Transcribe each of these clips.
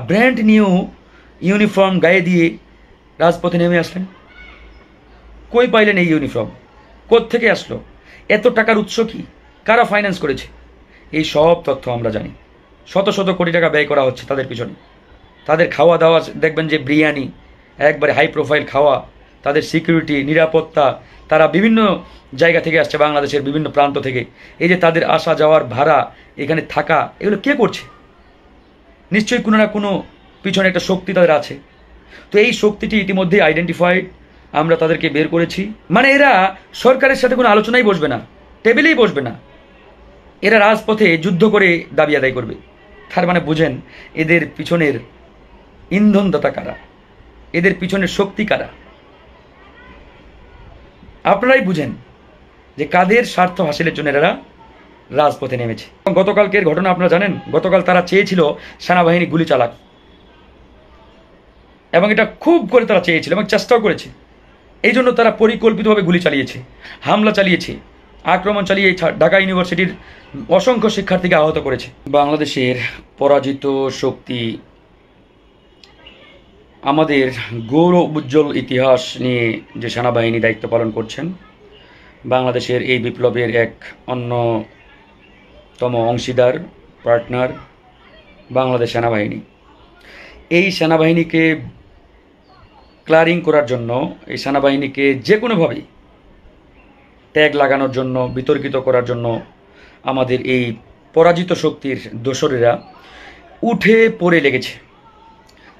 Brand new uniform গায়ে দিয়ে রাজপথে নেমে আসলেন? কই পাইলেন এই ইউনিফর্ম? কোত্থেকে আসলো? এত টাকার উৎস কি? কারা ফাইন্যান্স করেছে? এই সব তথ্য আমরা জানি। শত শত কোটি টাকা ব্যয় করা হচ্ছে তাদের পিছনে। তাদের খাওয়া দাওয়া দেখবেন যে বিরিয়ানি, একবারে হাই প্রোফাইল খাওয়া, তাদের সিকিউরিটি, নিরাপত্তা, তারা বিভিন্ন জায়গা থেকে আসছে, বাংলাদেশের বিভিন্ন প্রান্ত থেকে। এই যে তাদের আসা যাওয়ার ভাড়া, এখানে থাকা, এগুলো কে করছে? নিশ্চয়ই কোনো না কোনো পিছনে একটা শক্তি তাদের আছে। তো এই শক্তিটি ইতিমধ্যে আইডেন্টিফাইড, আমরা তাদেরকে বের করেছি। মানে এরা সরকারের সাথে কোনো আলোচনাই বসবে না, টেবিলেই বসবে না, এরা রাজপথে যুদ্ধ করে দাবি আদায় করবে। তার মানে বুঝেন এদের পিছনের ইন্ধনদাতা কারা, এদের পিছনের শক্তি কারা। আপনারাই বুঝেন যে কাদের স্বার্থ হাসিলের জন্য এরা রাজপথে নেমেছে। গতকালকের ঘটনা আপনারা জানেন। গতকাল তারা চেয়েছিল সেনাবাহিনী গুলি চালাক, এবং এটা খুব করে তারা চেয়েছিল এবং চেষ্টাও করেছে। এই জন্য তারা পরিকল্পিতভাবে গুলি চালিয়েছে, হামলা চালিয়েছে, আক্রমণ চালিয়ে ঢাকা ইউনিভার্সিটির অসংখ্য শিক্ষার্থীকে আহত করেছে। বাংলাদেশের পরাজিত শক্তি আমাদের গৌরব উজ্জ্বল ইতিহাস নিয়ে যে সেনাবাহিনী দায়িত্ব পালন করছেন, বাংলাদেশের এই বিপ্লবের এক অন্যতম অংশীদার, পার্টনার বাংলাদেশ সেনাবাহিনী। এই সেনাবাহিনীকে ক্লারিং করার জন্য, এই সেনাবাহিনীকে যে কোনোভাবেই ট্যাগ লাগানোর জন্য, বিতর্কিত করার জন্য আমাদের এই পরাজিত শক্তির দোসরেরা উঠে পড়ে লেগেছে।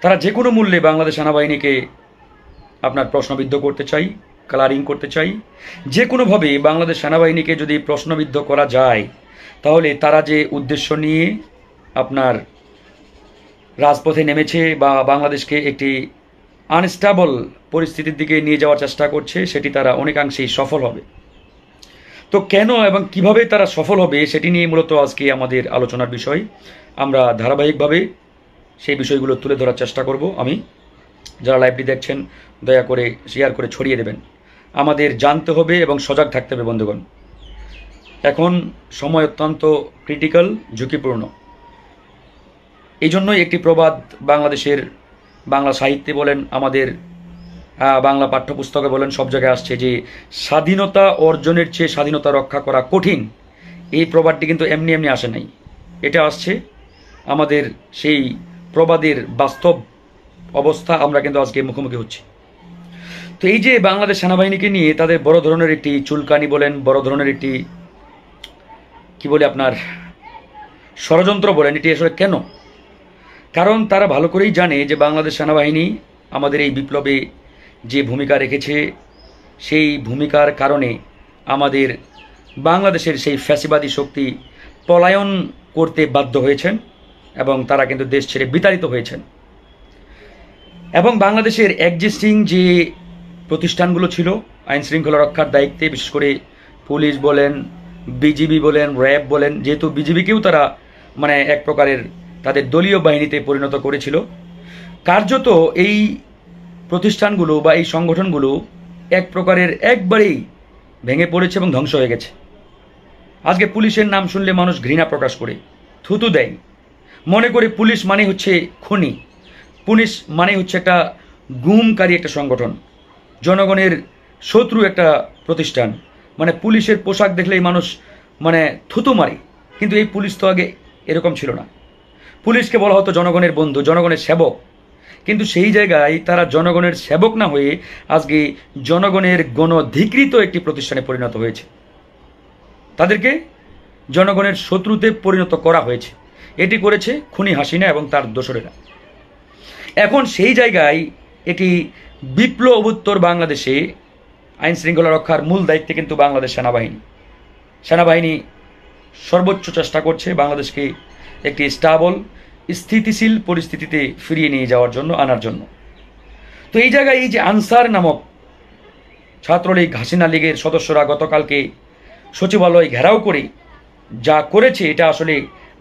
তারা যে কোনো মূল্যে বাংলাদেশ সেনাবাহিনীকে আপনার প্রশ্নবিদ্ধ করতে চাই, কালারিং করতে চাই। যে কোনোভাবে বাংলাদেশ সেনাবাহিনীকে যদি প্রশ্নবিদ্ধ করা যায়, তাহলে তারা যে উদ্দেশ্য নিয়ে আপনার রাজপথে নেমেছে বা বাংলাদেশকে একটি আনস্টেবল পরিস্থিতির দিকে নিয়ে যাওয়ার চেষ্টা করছে, সেটি তারা অনেকাংশেই সফল হবে। তো কেন এবং কিভাবে তারা সফল হবে সেটি নিয়ে মূলত আজকে আমাদের আলোচনার বিষয়। আমরা ধারাবাহিকভাবে সেই বিষয়গুলো তুলে ধরার চেষ্টা করব। আমি, যারা লাইভটি দেখছেন, দয়া করে শেয়ার করে ছড়িয়ে দেবেন। আমাদের জানতে হবে এবং সজাগ থাকতে হবে বন্ধুগণ। এখন সময় অত্যন্ত ক্রিটিক্যাল, ঝুঁকিপূর্ণ। এই জন্যই একটি প্রবাদ বাংলাদেশের বাংলা সাহিত্যে বলেন, আমাদের বাংলা পাঠ্যপুস্তকে বলেন, সব জায়গায় আসছে যে স্বাধীনতা অর্জনের চেয়ে স্বাধীনতা রক্ষা করা কঠিন। এই প্রবাদটি কিন্তু এমনি এমনি আসে নাই, এটা আসছে আমাদের সেই প্রবাদের বাস্তব অবস্থা আমরা কিন্তু আজকে মুখোমুখি হচ্ছি। তো এই যে বাংলাদেশ সেনাবাহিনীকে নিয়ে তাদের বড় ধরনের একটি চুলকানি বলেন, বড় ধরনের একটি কি বলে আপনার ষড়যন্ত্র বলেন, এটি আসলে কেন? কারণ তারা ভালো করেই জানে যে বাংলাদেশ সেনাবাহিনী আমাদের এই বিপ্লবে যে ভূমিকা রেখেছে, সেই ভূমিকার কারণে আমাদের বাংলাদেশের সেই ফ্যাসিবাদী শক্তি পলায়ন করতে বাধ্য হয়েছেন এবং তারা কিন্তু দেশ ছেড়ে বিতাড়িত হয়েছেন। এবং বাংলাদেশের এক্সিস্টিং যে প্রতিষ্ঠানগুলো ছিল আইন শৃঙ্খলা রক্ষার দায়িত্বে, বিশেষ করে পুলিশ বলেন, বিজিবি বলেন, র্যাব বলেন, যেহেতু বিজিবিকেও তারা মানে এক প্রকারের তাদের দলীয় বাহিনীতে পরিণত করেছিল, কার্যত এই প্রতিষ্ঠানগুলো বা এই সংগঠনগুলো এক প্রকারের একবারেই ভেঙে পড়েছে এবং ধ্বংস হয়ে গেছে। আজকে পুলিশের নাম শুনলে মানুষ ঘৃণা প্রকাশ করে, থুতু দেয়, মনে করে পুলিশ মানে হচ্ছে খুনি, পুলিশ মানে হচ্ছে একটা গুমকারী একটা সংগঠন, জনগণের শত্রু একটা প্রতিষ্ঠান। মানে পুলিশের পোশাক দেখলেই মানুষ মানে থুতু মারে। কিন্তু এই পুলিশ তো আগে এরকম ছিল না। পুলিশকে বলা হতো জনগণের বন্ধু, জনগণের সেবক। কিন্তু সেই জায়গায় তারা জনগণের সেবক না হয়ে আজকে জনগণের গণধিকৃত একটি প্রতিষ্ঠানে পরিণত হয়েছে। তাদেরকে জনগণের শত্রুতে পরিণত করা হয়েছে। এটি করেছে খুনি হাসিনা এবং তার দোসরেরা। এখন সেই জায়গায় এটি বিপ্লবোত্তর বাংলাদেশে আইন শৃঙ্খলা রক্ষার মূল দায়িত্বে কিন্তু বাংলাদেশ সেনাবাহিনী সর্বোচ্চ চেষ্টা করছে বাংলাদেশকে একটি স্টেবল, স্থিতিশীল পরিস্থিতিতে ফিরিয়ে নিয়ে যাওয়ার জন্য, আনার জন্য। তো এই জায়গায় এই যে আনসার নামক ছাত্রলীগ, হাসিনা লীগের সদস্যরা গতকালকে সচিবালয় ঘেরাও করে যা করেছে, এটা আসলে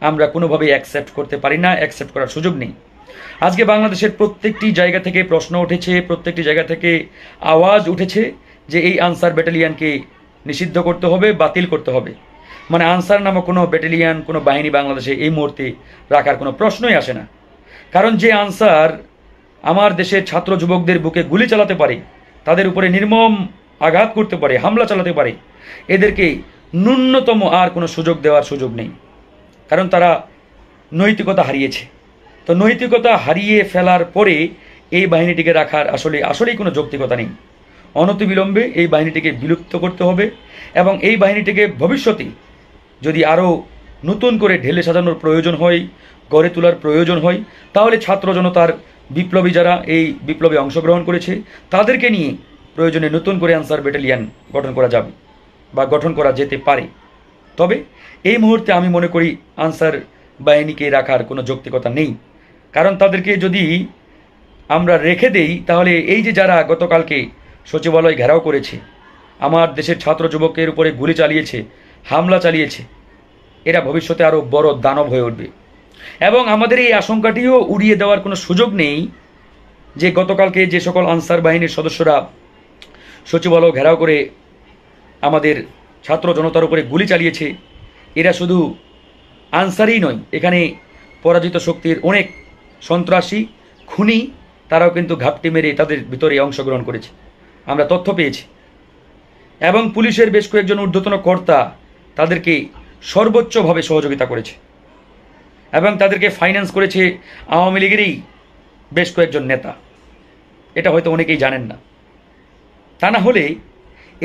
আমরা কোনোভাবেই অ্যাকসেপ্ট করতে পারি না, অ্যাকসেপ্ট করার সুযোগ নেই। আজকে বাংলাদেশের প্রত্যেকটি জায়গা থেকে প্রশ্ন উঠেছে, প্রত্যেকটি জায়গা থেকে আওয়াজ উঠেছে যে এই আনসার ব্যাটালিয়ানকে নিষিদ্ধ করতে হবে, বাতিল করতে হবে। মানে আনসার নামক কোনো ব্যাটালিয়ান, কোনো বাহিনী বাংলাদেশে এই মুহূর্তে রাখার কোনো প্রশ্নই আসে না। কারণ যে আনসার আমার দেশের ছাত্র যুবকদের বুকে গুলি চালাতে পারে, তাদের উপরে নির্মম আঘাত করতে পারে, হামলা চালাতে পারে, এদেরকে ন্যূনতম আর কোনো সুযোগ দেওয়ার সুযোগ নেই। কারণ তারা নৈতিকতা হারিয়েছে। তো নৈতিকতা হারিয়ে ফেলার পরে এই বাহিনীটিকে রাখার আসলেই কোনো যৌক্তিকতা নেই। অনতিবিলম্বে এই বাহিনীটিকে বিলুপ্ত করতে হবে এবং এই বাহিনীটিকে ভবিষ্যতে যদি আরও নতুন করে ঢেলে সাজানোর প্রয়োজন হয়, গড়ে তোলার প্রয়োজন হয়, তাহলে ছাত্র জনতার বিপ্লবী যারা এই বিপ্লবে অংশগ্রহণ করেছে তাদেরকে নিয়ে প্রয়োজনে নতুন করে আনসার ব্যাটালিয়ান গঠন করা যাবে বা গঠন করা যেতে পারে। তবে এই মুহূর্তে আমি মনে করি আনসার বাহিনীকে রাখার কোনো যৌক্তিকতা নেই। কারণ তাদেরকে যদি আমরা রেখে দেই তাহলে এই যে যারা গতকালকে সচিবালয় ঘেরাও করেছে, আমার দেশের ছাত্র যুবকের উপরে গুলি চালিয়েছে, হামলা চালিয়েছে, এরা ভবিষ্যতে আরও বড় দানব হয়ে উঠবে। এবং আমাদের এই আশঙ্কাটিও উড়িয়ে দেওয়ার কোনো সুযোগ নেই যে গতকালকে যে সকল আনসার বাহিনীর সদস্যরা সচিবালয় ঘেরাও করে আমাদের ছাত্র জনতার উপরে গুলি চালিয়েছে, এরা শুধু আনসারই নয়, এখানে পরাজিত শক্তির অনেক সন্ত্রাসী খুনি তারাও কিন্তু ঘাপটি মেরে তাদের ভিতরে অংশগ্রহণ করেছে, আমরা তথ্য পেয়েছি। এবং পুলিশের বেশ কয়েকজন ঊর্ধ্বতন কর্তা তাদেরকে সর্বোচ্চভাবে সহযোগিতা করেছে এবং তাদেরকে ফাইন্যান্স করেছে আওয়ামী লীগেরই বেশ কয়েকজন নেতা। এটা হয়তো অনেকেই জানেন না। তা না হলে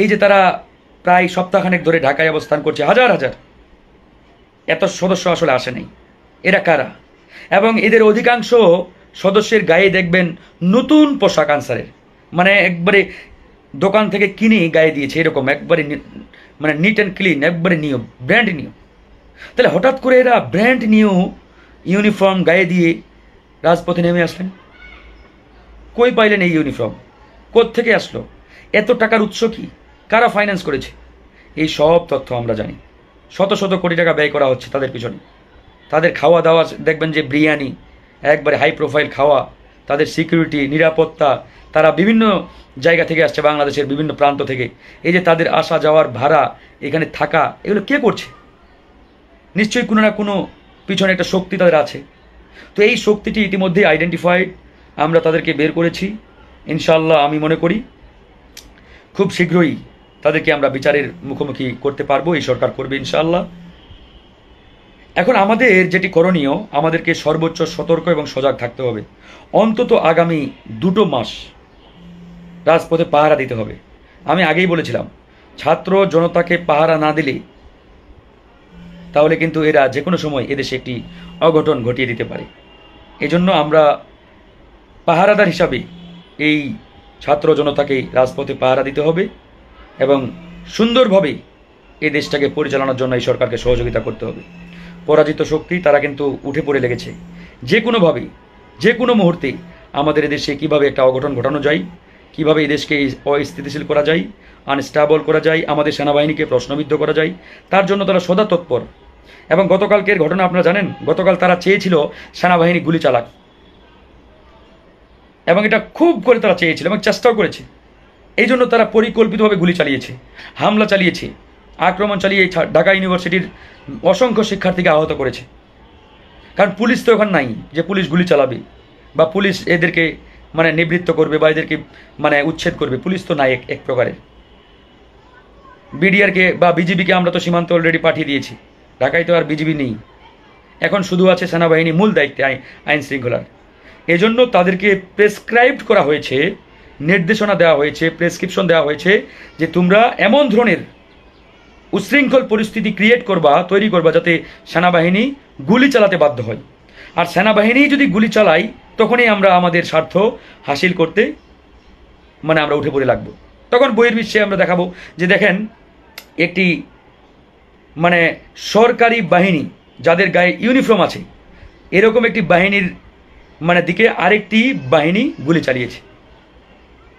এই যে তারা প্রায় সপ্তাহখানেক ধরে ঢাকায় অবস্থান করছে, হাজার হাজার, এত সদস্য আসলে আসে নাই। এরা কারা? এবং এদের অধিকাংশ সদস্যের গায়ে দেখবেন নতুন পোশাক আনসারের, মানে একবারে দোকান থেকে কিনে গায়ে দিয়েছে, এরকম একবারে মানে নিট অ্যান্ড ক্লিন, একবারে নিউ, ব্র্যান্ড নিউ। তাহলে হঠাৎ করে এরা ব্র্যান্ড নিউ ইউনিফর্ম গায়ে দিয়ে রাজপথে নেমে আসলেন। কই পাইলেন এই ইউনিফর্ম? কোত্থেকে আসলো? এত টাকার উৎস কি? কারা ফাইন্যান্স করেছে? এই সব তথ্য আমরা জানি। শত শত কোটি টাকা ব্যয় করা হচ্ছে তাদের পিছনে। তাদের খাওয়া দাওয়া দেখবেন যে বিরিয়ানি, একবারে হাই প্রোফাইল খাওয়া, তাদের সিকিউরিটি, নিরাপত্তা, তারা বিভিন্ন জায়গা থেকে আসছে, বাংলাদেশের বিভিন্ন প্রান্ত থেকে। এই যে তাদের আসা যাওয়ার ভাড়া, এখানে থাকা, এগুলো কে করছে? নিশ্চয়ই কোনো না কোনো পিছনে একটা শক্তি তাদের আছে। তো এই শক্তিটি ইতিমধ্যে আইডেন্টিফাইড, আমরা তাদেরকে বের করেছি। ইনশাআল্লাহ আমি মনে করি খুব শীঘ্রই তাদেরকে আমরা বিচারের মুখোমুখি করতে পারবো, এই সরকার করবে ইনশাআল্লাহ। এখন আমাদের যেটি করণীয়, আমাদেরকে সর্বোচ্চ সতর্ক এবং সজাগ থাকতে হবে। অন্তত আগামী 2 মাস রাজপথে পাহারা দিতে হবে। আমি আগেই বলেছিলাম, ছাত্র জনতাকে পাহারা না দিলে তাহলে কিন্তু এরা যে কোনো সময় এদেশে একটি অঘটন ঘটিয়ে দিতে পারে। এজন্য আমরা পাহারাদার হিসাবে এই ছাত্র জনতাকে রাজপথে পাহারা দিতে হবে এবং সুন্দরভাবে এই দেশটাকে পরিচালনার জন্য এই সরকারকে সহযোগিতা করতে হবে। পরাজিত শক্তি তারা কিন্তু উঠে পড়ে লেগেছে। যে কোনোভাবে, যে কোনো মুহূর্তে আমাদের এদেশে কীভাবে একটা অঘটন ঘটানো যায়, কীভাবে এই দেশকে অস্থিতিশীল করা যায়, আনস্টেবল করা যায়, আমাদের সেনাবাহিনীকে প্রশ্নবিদ্ধ করা যায়, তার জন্য তারা সদা তৎপর। এবং গতকালকের ঘটনা আপনারা জানেন, গতকাল তারা চেয়েছিল সেনাবাহিনী গুলি চালাক, এবং এটা খুব করে তারা চেয়েছিল এবং চেষ্টাও করেছে। এই জন্য তারা পরিকল্পিতভাবে গুলি চালিয়েছে, হামলা চালিয়েছে, আক্রমণ চালিয়ে ঢাকা ইউনিভার্সিটির অসংখ্য শিক্ষার্থীকে আহত করেছে। কারণ পুলিশ তো ওখানে নাই যে পুলিশ গুলি চালাবে বা পুলিশ এদেরকে মানে নিবৃত্ত করবে বা এদেরকে মানে উচ্ছেদ করবে। পুলিশ তো নাই এক প্রকারের। বিডিআরকে বা বিজিবিকে আমরা তো সীমান্তে অলরেডি পাঠিয়ে দিয়েছি, ঢাকায় তো আর বিজিবি নেই। এখন শুধু আছে সেনাবাহিনী মূল দায়িত্বে আইন শৃঙ্খলার। এজন্য তাদেরকে প্রেসক্রাইবড করা হয়েছে, নির্দেশনা দেওয়া হয়েছে, প্রেসক্রিপশন দেওয়া হয়েছে যে তোমরা এমন ধরনের উশৃঙ্খল পরিস্থিতি ক্রিয়েট করবা, তৈরি করবা, যাতে সেনাবাহিনী গুলি চালাতে বাধ্য হয়। আর সেনাবাহিনী যদি গুলি চালায় তখনই আমরা আমাদের স্বার্থ হাসিল করতে মানে আমরা উঠে পড়ে লাগবো। তখন বহির্বিশ্বে আমরা দেখাবো যে দেখেন একটি মানে সরকারি বাহিনী যাদের গায়ে ইউনিফর্ম আছে, এরকম একটি বাহিনীর মানে দিকে আরেকটি বাহিনী গুলি চালিয়েছে।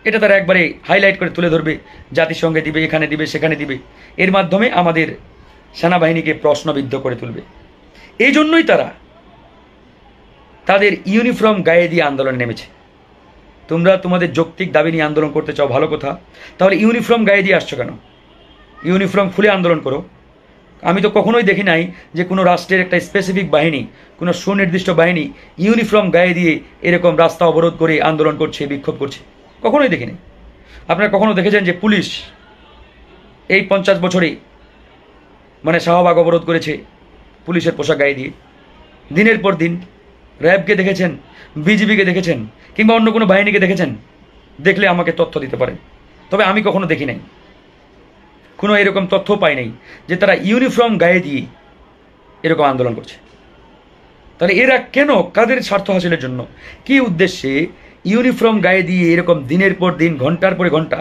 এটা তারা একবারে হাইলাইট করে তুলে ধরবে, জাতিসংঘে দিবে, এখানে দিবে, সেখানে দিবে। এর মাধ্যমে আমাদের সেনাবাহিনীকে প্রশ্নবিদ্ধ করে তুলবে। এই জন্যই তারা তাদের ইউনিফর্ম গায়ে দিয়ে আন্দোলনে নেমেছে। তোমরা তোমাদের যৌক্তিক দাবি নিয়ে আন্দোলন করতে চাও, ভালো কথা, তাহলে ইউনিফর্ম গায়ে দিয়ে আসছো কেন? ইউনিফর্ম খুলে আন্দোলন করো। আমি তো কখনোই দেখি নাই যে কোনো রাষ্ট্রের একটা স্পেসিফিক বাহিনী, কোনো সুনির্দিষ্ট বাহিনী ইউনিফর্ম গায়ে দিয়ে এরকম রাস্তা অবরোধ করে আন্দোলন করছে, বিক্ষোভ করছে, কখনোই দেখি নাই। আপনারা কখনো দেখেছেন যে পুলিশ এই 50 বছরে মানে শাহবাগ অবরোধ করেছে পুলিশের পোশাক গায়ে দিয়ে? দিনের পর দিন র্যাবকে দেখেছেন, বিজিবিকে দেখেছেন, কিংবা অন্য কোনো বাহিনীকে দেখেছেন? দেখলে আমাকে তথ্য দিতে পারেন। তবে আমি কখনো দেখি নাই, কোনো এরকম তথ্য পাই নাই যে তারা ইউনিফর্ম গায়ে দিয়ে এরকম আন্দোলন করছে। তাহলে এরা কেন, কাদের স্বার্থ হাসিলের জন্য, কি উদ্দেশ্যে ইউনিফর্ম গায়ে দিয়ে এরকম দিনের পর দিন, ঘন্টার পরে ঘন্টা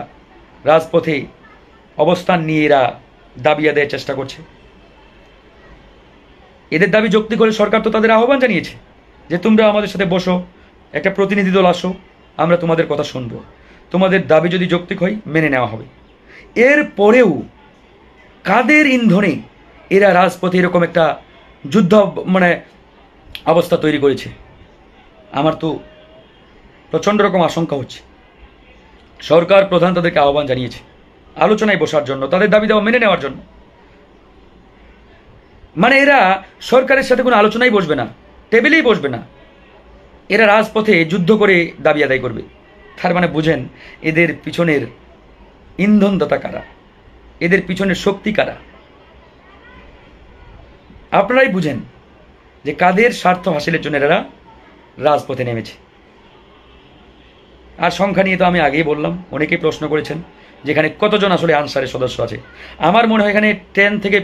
রাজপথে অবস্থান নিয়ে এরা দাবি আদায়ের চেষ্টা করছে? এদের দাবি যৌক্তিক হলে সরকার তো তাদের আহ্বান জানিয়েছে যে তোমরা আমাদের সাথে বসো, একটা প্রতিনিধি দল আসো, আমরা তোমাদের কথা শুনবো, তোমাদের দাবি যদি যৌক্তিক হয় মেনে নেওয়া হবে। এর পরেও কাদের ইন্ধনে এরা রাজপথে এরকম একটা যুদ্ধ মানে অবস্থা তৈরি করেছে? আমার তো প্রচণ্ড রকম আশঙ্কা হচ্ছে। সরকার প্রধান তাদেরকে আহ্বান জানিয়েছে আলোচনায় বসার জন্য, তাদের দাবি দেওয়া মেনে নেওয়ার জন্য। মানে এরা সরকারের সাথে কোনো আলোচনায় বসবে না, টেবিলেই বসবে না, এরা রাজপথে যুদ্ধ করে দাবি আদায় করবে। তার মানে বুঝেন এদের পিছনের ইন্ধনদাতা কারা, এদের পিছনের শক্তি কারা। আপনারাই বুঝেন যে কাদের স্বার্থ হাসিলের জন্য এরা রাজপথে নেমেছে। আর সংখ্যা নিয়ে তো আমি আগেই বললাম, অনেকেই প্রশ্ন করেছেন যেখানে কতজন আসলে আনসারের সদস্য আছে। আমার মনে হয় এখানে 10 থেকে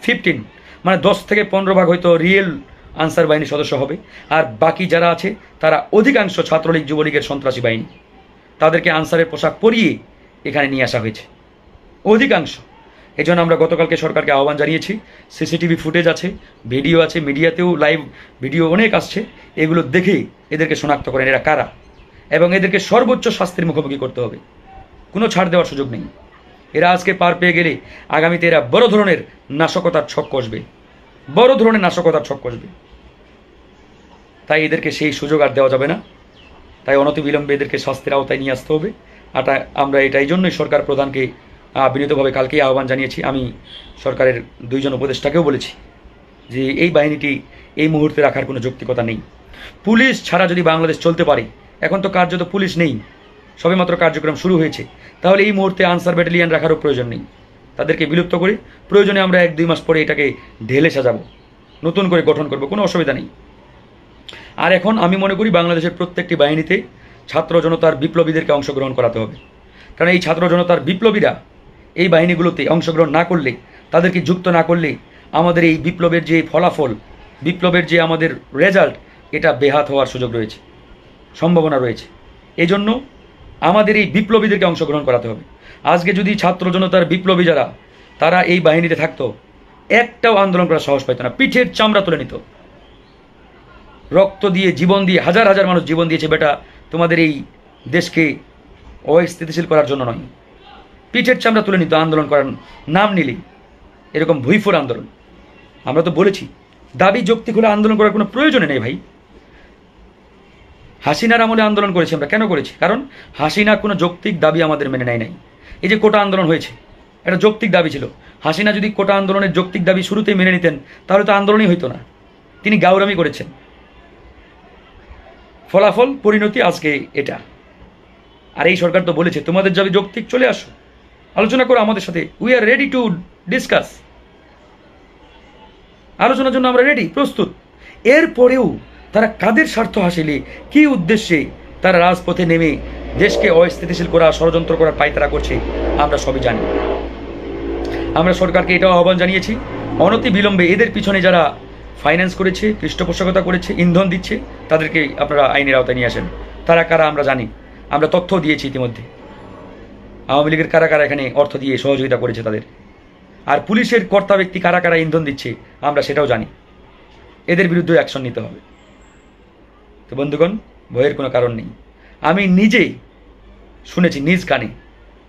15 মানে 10 থেকে 15 ভাগ হয়তো রিয়েল আনসার বাহিনীর সদস্য হবে, আর বাকি যারা আছে তারা অধিকাংশ ছাত্রলীগ যুবলীগের সন্ত্রাসী বাহিনী। তাদেরকে আনসারের পোশাক পরিয়ে এখানে নিয়ে আসা হয়েছে অধিকাংশ। এই জন্য আমরা গতকালকে সরকারকে আহ্বান জানিয়েছি, সিসিটিভি ফুটেজ আছে, ভিডিও আছে, মিডিয়াতেও লাইভ ভিডিও অনেক আসছে, এগুলো দেখে এদেরকে শনাক্ত করেন এরা কারা, এবং এদেরকে সর্বোচ্চ শাস্তির মুখোমুখি করতে হবে। কোনো ছাড় দেওয়ার সুযোগ নেই। এরা আজকে পার পেয়ে গেলে আগামীতে এরা বড় ধরনের নাশকতার ছক কষবে, বড় ধরনের নাশকতার ছক কষবে। তাই এদেরকে সেই সুযোগ আর দেওয়া যাবে না। তাই অনতিবিলম্বে এদেরকে শাস্তির আওতায় নিয়ে আসতে হবে। আর আমরা এই জন্যই সরকার প্রধানকে বিনীতভাবে কালকেই আহ্বান জানিয়েছি। আমি সরকারের 2 জন উপদেষ্টাকেও বলেছি যে এই বাহিনীটি এই মুহূর্তে রাখার কোনো যৌক্তিকতা নেই। পুলিশ ছাড়া যদি বাংলাদেশ চলতে পারে, এখন তো কার্যত পুলিশ নেই, সবেমাত্র কার্যক্রম শুরু হয়েছে, তাহলে এই মুহূর্তে আনসার ব্যাটালিয়ান রাখারও প্রয়োজন নেই। তাদেরকে বিলুপ্ত করে প্রয়োজনে আমরা 1-2 মাস পরে এটাকে ঢেলে সাজাবো, নতুন করে গঠন করব, কোনো অসুবিধা নেই। আর এখন আমি মনে করি বাংলাদেশের প্রত্যেকটি বাহিনীতে ছাত্র জনতার বিপ্লবীদেরকে অংশগ্রহণ করাতে হবে। কারণ এই ছাত্র জনতার বিপ্লবীরা এই বাহিনীগুলোতে অংশগ্রহণ না করলে, তাদেরকে যুক্ত না করলে আমাদের এই বিপ্লবের যে ফলাফল, বিপ্লবের যে আমাদের রেজাল্ট, এটা বেহাত হওয়ার সুযোগ রয়েছে, সম্ভাবনা রয়েছে। এই জন্য আমাদের এই বিপ্লবীদেরকে অংশগ্রহণ করাতে হবে। আজকে যদি ছাত্র জনতার বিপ্লবী যারা তারা এই বাহিনীতে থাকতো, একটাও আন্দোলন করার সাহস পাইত না, পিঠের চামড়া তুলে নিত। রক্ত দিয়ে, জীবন দিয়ে, হাজার হাজার মানুষ জীবন দিয়েছে বেটা তোমাদের এই দেশকে অস্থিতিশীল করার জন্য নয়। পিঠের চামড়া তুলে নিত আন্দোলন করার নাম নিলেই, এরকম ভুইফোর আন্দোলন। আমরা তো বলেছি দাবি যৌক্তিক হলে আন্দোলন করার কোনো প্রয়োজনে নেই ভাই। হাসিনার আমলে আন্দোলন করেছি আমরা, কেন করেছি? কারণ হাসিনা কোনো যৌক্তিক দাবি আমাদের মেনে নেয় নাই। এই যে কোটা আন্দোলন হয়েছে, এটা যৌক্তিক দাবি ছিল। হাসিনা যদি কোটা আন্দোলনের যৌক্তিক দাবি শুরুতেই মেনে নিতেন তাহলে তো আন্দোলনই হইতো না। তিনি গাউরামি করেছেন, ফলাফল পরিণতি আজকে এটা। আর এই সরকার তো বলেছে তোমাদের দাবি যৌক্তিক, চলে আসো, আলোচনা করো আমাদের সাথে, we are ready to discuss. আলোচনার জন্য আমরা রেডি, প্রস্তুত। এরপরেও তারা কাদের স্বার্থ হাসিলে, কি উদ্দেশ্যে তারা রাজপথে নেমে দেশকে অস্থিতিশীল করা, ষড়যন্ত্র করার পায়তারা করছে, আমরা সবই জানি। আমরা সরকারকে এটাও আহ্বান জানিয়েছি, অনতি বিলম্বে এদের পিছনে যারা ফাইন্যান্স করেছে, পৃষ্ঠপোষকতা করেছে, ইন্ধন দিচ্ছে, তাদেরকে আপনারা আইনের আওতায় নিয়ে আসেন। তারা কারা আমরা জানি, আমরা তথ্য দিয়েছি ইতিমধ্যে। আওয়ামী লীগের কারা কারা এখানে অর্থ দিয়ে সহযোগিতা করেছে তাদের, আর পুলিশের কর্তা ব্যক্তি কারা কারা ইন্ধন দিচ্ছে আমরা সেটাও জানি। এদের বিরুদ্ধে অ্যাকশন নিতে হবে। তো বন্ধুগণ, ভয়ের কোনো কারণ নেই। আমি নিজেই শুনেছি নিজ কানে,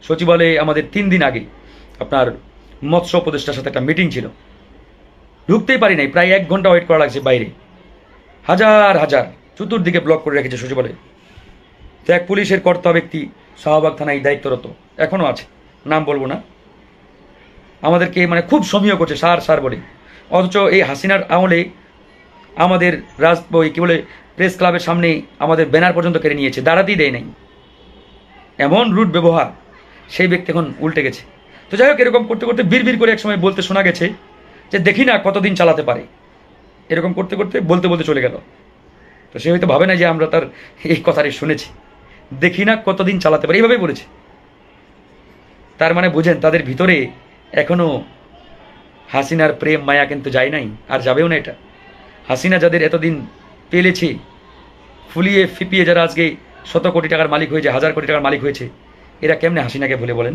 সচিবালয়ে আমাদের 3 দিন আগে আপনার মৎস্য উপদেষ্টার সাথে একটা মিটিং ছিল, ঢুকতেই পারি নাই, প্রায় 1 ঘন্টা ওয়েট করা লাগছে বাইরে। হাজার হাজার চতুর্দিকে ব্লক করে রেখেছে সচিবালয়ে। তো এক পুলিশের কর্তা ব্যক্তি শাহবাগ থানায় দায়িত্বরত, এখনও আছে, নাম বলবো না, আমাদেরকে মানে খুব সমীহ করছে সার সার বলে। অথচ এই হাসিনার আমলে আমাদের কী বলে প্রেস ক্লাবের সামনে আমাদের ব্যানার পর্যন্ত কেড়ে নিয়েছে, দাঁড়াতেই দেয় নাই। এমন রুট ব্যবহার, সেই ব্যক্তি এখন উল্টে গেছে। তো যাই হোক, এরকম করতে করতে বিড় করে একসময় বলতে শোনা গেছে যে দেখি না কতদিন চালাতে পারে। এরকম করতে করতে বলতে বলতে চলে গেল। তো সে হয়তো ভাবে না যে আমরা তার এই কথাটি শুনেছি, দেখি না কতদিন চালাতে পারে, এইভাবেই বলেছে। তার মানে বুঝেন তাদের ভিতরে এখনো হাসিনার প্রেম মায়া কিন্তু যায় নাই, আর যাবেও না। এটা হাসিনা যাদের এতদিন পেলেছে, ফুলিয়ে ফিপিয়ে যারা আজকে শত কোটি টাকার মালিক হয়েছে, হাজার কোটি টাকার মালিক হয়েছে, এরা কেমনে হাসিনাকে ভুলে বলেন?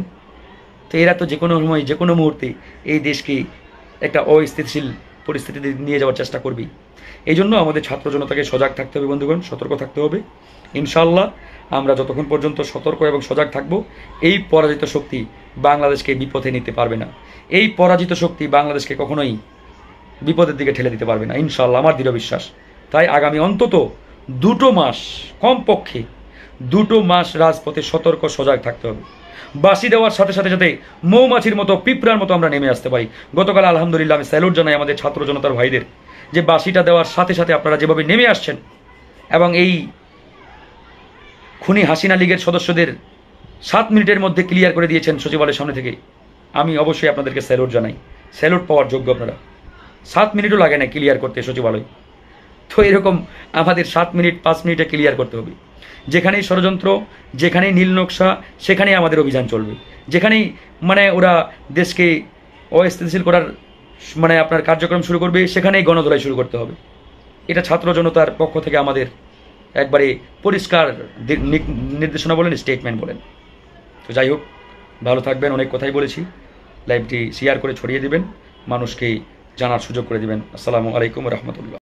তো এরা তো যে কোনো সময় যে কোনো মুহূর্তে এই দেশকে একটা অস্থিতিশীল পরিস্থিতিতে নিয়ে যাওয়ার চেষ্টা করবেই। এই জন্য আমাদের ছাত্র জনতাকে সজাগ থাকতে হবে বন্ধুগণ, সতর্ক থাকতে হবে। ইনশাআল্লাহ আমরা যতক্ষণ পর্যন্ত সতর্ক এবং সজাগ থাকব, এই পরাজিত শক্তি বাংলাদেশকে বিপথে নিতে পারবে না। এই পরাজিত শক্তি বাংলাদেশকে কখনোই বিপদের দিকে ঠেলে দিতে পারবে না, ইনশাআল্লাহ, আমার দৃঢ় বিশ্বাস। তাই আগামী অন্তত 2 মাস, কমপক্ষে 2 মাস রাজপথে সতর্ক সজাগ থাকতে হবে। বাঁশি দেওয়ার সাথে সাথে যাতে মৌমাছির মতো, পিঁপড়ার মতো আমরা নেমে আসতে পারি। গতকাল আলহামদুলিল্লাহ আমি স্যালুট জানাই আমাদের ছাত্র জনতার ভাইদের, যে বাঁশিটা দেওয়ার সাথে সাথে আপনারা যেভাবে নেমে আসছেন এবং এই খুনি হাসিনা লীগের সদস্যদের 7 মিনিটের মধ্যে ক্লিয়ার করে দিয়েছেন সচিবালয়ের সামনে থেকে। আমি অবশ্যই আপনাদেরকে স্যালুট জানাই। স্যালুট পাওয়ার যোগ্য আপনারা। 7 মিনিটও লাগে না ক্লিয়ার করতে সচিবালয়। তো এরকম আমাদের 7 মিনিট 5 মিনিটে ক্লিয়ার করতে হবে। যেখানেই ষড়যন্ত্র, যেখানেই নীল নকশা, সেখানেই আমাদের অভিযান চলবে। যেখানেই মানে ওরা দেশকে অস্থিতিশীল করার মানে আপনার কার্যক্রম শুরু করবে, সেখানেই গণধোলাই শুরু করতে হবে। এটা ছাত্র জনতার পক্ষ থেকে আমাদের একবারে পরিষ্কার নির্দেশনা বলেন, স্টেটমেন্ট বলেন। তো যাই হোক, ভালো থাকবেন। অনেক কথাই বলেছি। লাইভটি শেয়ার করে ছড়িয়ে দিবেন, মানুষকে জানার সুযোগ করে দিবেন। আসসালামু আলাইকুম রহমতুল্লাহ।